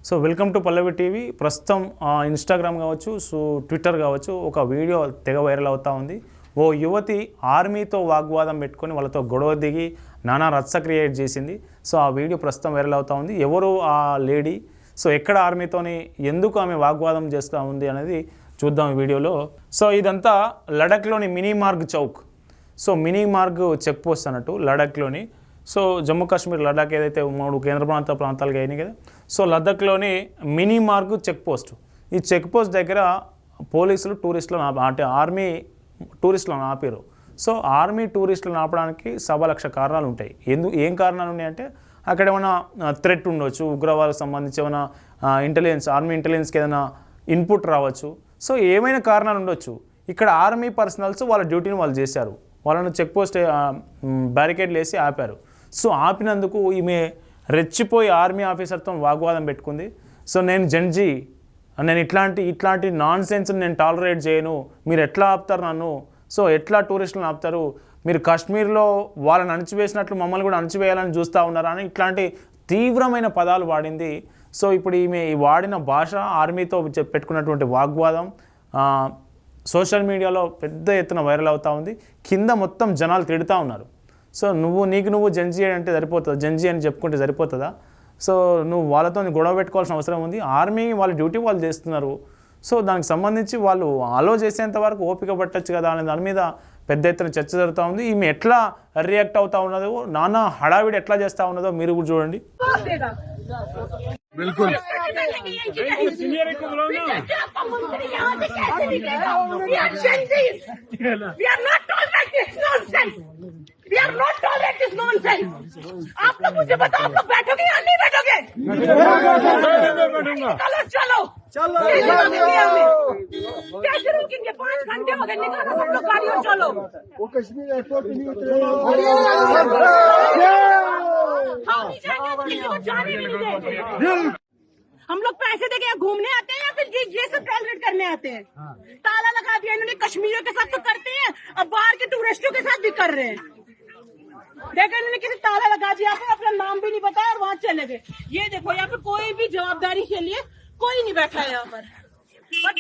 So welcome to Pallavi TV. ప్రస్తుతం Instagram కావచ్చు, so Twitter కావచ్చు, ఒక వీడియో తెగ వైరల్ అవుతూ ఉంది. ఓ యువతి ఆర్మీతో వాగ్వాదం పెట్టుకొని వాళ్ళతో గొడవ దిగి నానా రచ్చ క్రియేట్ చేసింది. సో ఆ వీడియో ప్రస్తుతం వైరల్ అవుతూ ఉంది. ఎవరు ఆ లేడీ, సో ఎక్కడ ఆర్మీతోని ఎందుకు ఆమె వాగ్వాదం చేస్తూ ఉంది అనేది చూద్దాం ఈ వీడియోలో. సో ఇదంతా లడఖ్లోని Mini Marg chowk. So Mini Marg check post అన్నట్టు లడఖ్లోని. సో జమ్మూ కాశ్మీర్, లడాక్ ఏదైతే 3 కేంద్రపాలిత ప్రాంతాలుగా అయినాయి కదా, సో లద్దాఖ్లోని మినీ మార్గ్ చెక్ పోస్ట్. ఈ చెక్ పోస్ట్ దగ్గర పోలీసులు టూరిస్టులను అంటే ఆర్మీ టూరిస్టులను ఆపారు. సో ఆర్మీ టూరిస్టులను ఆపడానికి 1,00,000 కారణాలు ఉంటాయి. ఏం కారణాలు ఉన్నాయంటే అక్కడ ఏమైనా థ్రెట్ ఉండొచ్చు, ఉగ్రవాదాలకు సంబంధించి ఏమైనా ఇంటెలిజెన్స్, ఆర్మీ ఇంటెలిజెన్స్కి ఏదైనా ఇన్పుట్ రావచ్చు. సో ఏమైనా కారణాలు ఉండొచ్చు. ఇక్కడ ఆర్మీ పర్సనల్స్ వాళ్ళ డ్యూటీని వాళ్ళు చేశారు. వాళ్ళను చెక్ పోస్ట్ బ్యారికేడ్లు వేసి ఆపారు. సో ఆపినందుకు ఈమె రెచ్చిపోయి ఆర్మీ ఆఫీసర్తో వాగ్వాదం పెట్టుకుంది. సో నేను జెన్జీ, నేను ఇట్లాంటి నాన్ సెన్స్ నేను టాలరేట్ చేయను, మీరు ఎట్లా ఆపుతారు నన్ను, సో ఎట్లా టూరిస్టులను ఆపుతారు, మీరు కాశ్మీర్లో వాళ్ళని అణచివేసినట్లు మమ్మల్ని కూడా అణచివేయాలని చూస్తూ ఉన్నారా అని ఇట్లాంటి తీవ్రమైన పదాలు వాడింది. సో ఇప్పుడు ఈమె ఈ వాడిన భాష, ఆర్మీతో పెట్టుకున్నటువంటి వాగ్వాదం సోషల్ మీడియాలో పెద్ద ఎత్తున వైరల్ అవుతూ ఉంది. కింద మొత్తం జనాలు తిడుతూ ఉన్నారు. సో నువ్వు జెన్జీ అంటే సరిపోతుందా, జెన్జీ అని చెప్పుకుంటే సరిపోతుందా? సో నువ్వు వాళ్ళతో గొడవ పెట్టుకోవాల్సిన అవసరం ఉంది. ఆర్మీ వాళ్ళ డ్యూటీ వాళ్ళు చేస్తున్నారు. సో దానికి సంబంధించి వాళ్ళు అలో చేసేంత వరకు ఓపిక పట్టచ్చు కదా అనే దాని మీద పెద్ద ఎత్తున చర్చ జరుగుతూ ఉంది. ఈమె ఎట్లా రియాక్ట్ అవుతూ ఉన్నదో, నానా హడావిడి ఎట్లా చేస్తూ ఉన్నదో మీరు కూడా చూడండి. बिल्कुल आप लोग मुझे बताओ, आप लोग बैठोगे या नहीं बैठोगे? चलो चलो कैसे रुकेंगे? 5 घंटे हो गए, निकालो सब लोग गाड़ी और चलो। वो कश्मीर एयरपोर्ट पे नहीं उतरे। हम नहीं जाएंगे, किसी को जाने भी नहीं देंगे। हम लोग पैसे देके घूमने आते हैं या फिर ये सब टॉलरेट करने आते हैं? ताला लगा दिया इन्होंने, कश्मीरियों के साथ तो करते हैं, अब बाहर के टूरिस्टों के साथ भी कर रहे हैं। देखो इन्होंने किसी ताला लगा दिया, अपना नाम भी नहीं बताया और वहाँ चले गए। ये देखो यहाँ पे कोई भी जवाबदारी के लिए कोई नहीं बैठा है यहाँ पर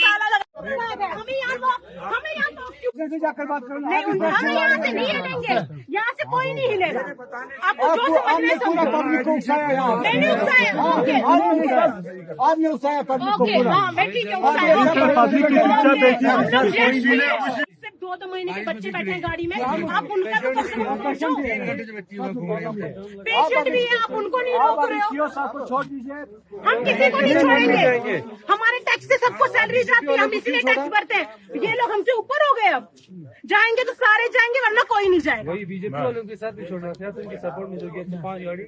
ताला लगा। हमें यहाँ जाकर बात करो। नहीं, हमें यहाँ से नहीं हिलेंगे, यहाँ से कोई नहीं हिलेगा। आपको जो समझना है पब्लिक को उकसाया यहाँ। नहीं उकसाया, आपने उकसाया पब्लिक को पूरा। हाँ मैं ठीक है, उकसाया। सिर्फ 2 महीने के बच्चे बैठे हैं गाड़ी में, आप उनका तो पेशेंट भी है, आप उनको नहीं रोक रहे हो। छोड़ दीजिए, हम किसी को नहीं छोड़ेंगे, हमारे टैक्स से सबको सैलरी जाती है, हम इसलिए टैक्स भरते हैं। ये लोग हमसे ऊपर हो गए, अब जाएंगे तो सारे जाएंगे वरना कोई नहीं जाएगा। वही बीजेपी वालों के साथ भी छोड़ना था, तो उनके सपोर्ट में जो गया 5 गाड़ी।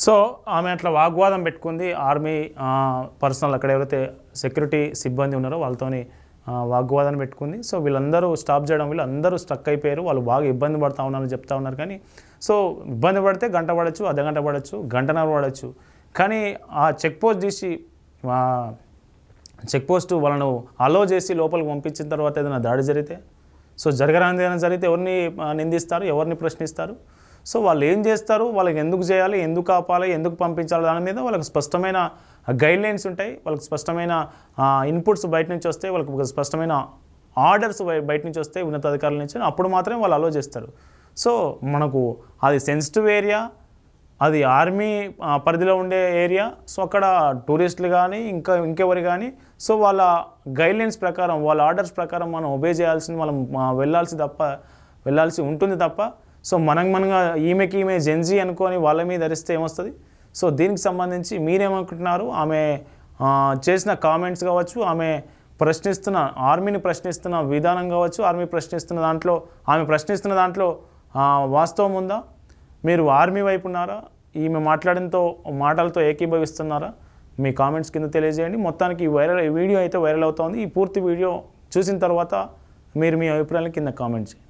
సో ఆమె అట్లా వాగ్వాదం పెట్టుకుంది. ఆర్మీ పర్సనల్ అక్కడ ఎవరైతే సెక్యూరిటీ సిబ్బంది ఉన్నారో వాళ్ళతోని వాగ్వాదం పెట్టుకుంది. సో వీళ్ళందరూ స్టాప్ చేయడం, వీళ్ళందరూ స్టక్ అయిపోయారు. వాళ్ళు బాగా ఇబ్బంది పడుతూ ఉన్నారని చెప్తా ఉన్నారు. కానీ సో ఇబ్బంది పడితే గంట పడవచ్చు, అర్ధగంట పడవచ్చు, గంటన్నర పడవచ్చు. కానీ ఆ చెక్ పోస్ట్ తీసి చెక్ పోస్ట్ వాళ్ళను అలో చేసి లోపలికి పంపించిన తర్వాత ఏదైనా దాడి జరిగితే, సో జరగరాని ఏదైనా జరిగితే ఎవరిని నిందిస్తారు, ఎవరిని ప్రశ్నిస్తారు? సో వాళ్ళు ఏం చేస్తారు, వాళ్ళకి ఎందుకు చేయాలి, ఎందుకు ఆపాలి, ఎందుకు పంపించాలి, దాని మీద వాళ్ళకి స్పష్టమైన గైడ్లైన్స్ ఉంటాయి. వాళ్ళకి స్పష్టమైన ఇన్పుట్స్ బయట నుంచి వస్తాయి, వాళ్ళకి స్పష్టమైన ఆర్డర్స్ బయట నుంచి వస్తాయి ఉన్నతాధికారుల నుంచి. అప్పుడు మాత్రమే వాళ్ళు అలో చేస్తారు. సో మనకు అది సెన్సిటివ్ ఏరియా, అది ఆర్మీ పరిధిలో ఉండే ఏరియా. సో అక్కడ టూరిస్టులు కానీ ఇంకెవరు కానీ సో వాళ్ళ గైడ్లైన్స్ ప్రకారం, వాళ్ళ ఆర్డర్స్ ప్రకారం మనం ఒబే చేయాల్సింది, మనం వెళ్ళాల్సి ఉంటుంది తప్ప సో మనంగా ఈమె జెన్జీ అనుకొని వాళ్ళ మీద ధరిస్తే ఏమొస్తుంది? సో దీనికి సంబంధించి మీరేమనుకుంటున్నారు? ఆమె చేసిన కామెంట్స్ కావచ్చు, ఆమె ఆర్మీని ప్రశ్నిస్తున్న విధానం కావచ్చు, ఆమె ప్రశ్నిస్తున్న దాంట్లో వాస్తవం ఉందా? మీరు ఆర్మీ వైపు ఉన్నారా? ఈమె మాటలతో ఏకీభవిస్తున్నారా? మీ కామెంట్స్ కింద తెలియజేయండి. మొత్తానికి ఈ వీడియో అయితే వైరల్ అవుతుంది. ఈ పూర్తి వీడియో చూసిన తర్వాత మీరు మీ అభిప్రాయాలను కింద కామెంట్ చేయండి.